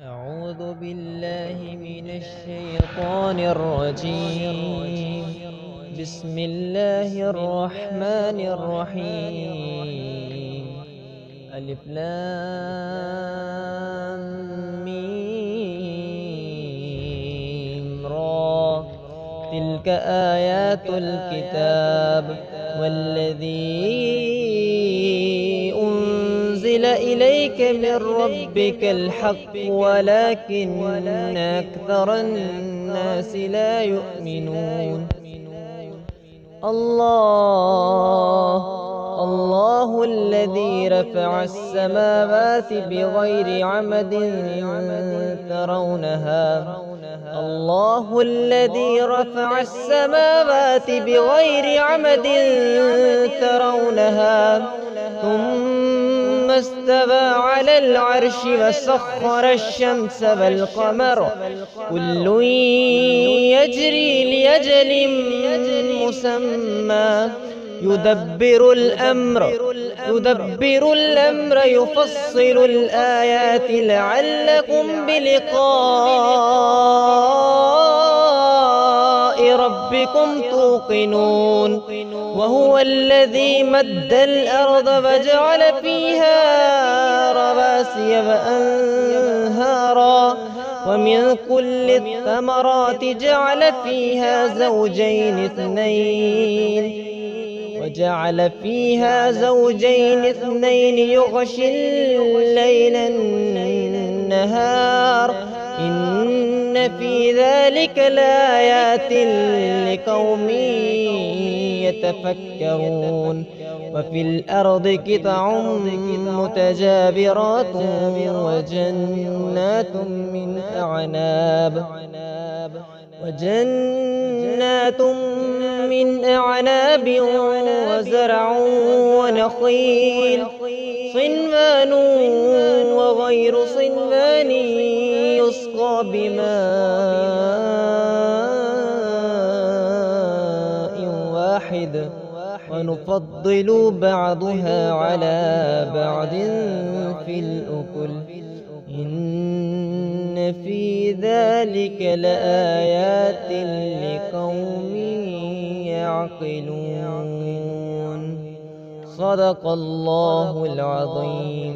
أعوذ بالله من الشيطان الرجيم. بسم الله الرحمن الرحيم. ألف لام ميم را. تلك آيات الكتاب والذي أنزل إليك من ربك الحق ولكن أكثر الناس لا يؤمنون. الله الذي رفع السماوات بغير عمد ترونها. الله الذي رفع السماوات بغير عمد ترونها ثم استوى على العرش وسخر الشمس والقمر كل يجري لأجل مسمى يدبر الأمر يفصل الآيات لعلكم بلقاء ربكم توقنون. وهو الذي مد الأرض وجعل فيها رواسي وأنهارا ومن كل الثمرات جعل فيها زوجين اثنين يغشي الليل النهار إن في ذلك لآيات لقوم يتفكرون. وفي الأرض قطع متجاورات وجنات من أعناب وزرع ونخيل صنوان وغير صنوان يسقى بماء واحد ونفضل بعضها على بعض في الأكل إن في ذلك لآيات لقوم يعقلون. صدق الله العظيم.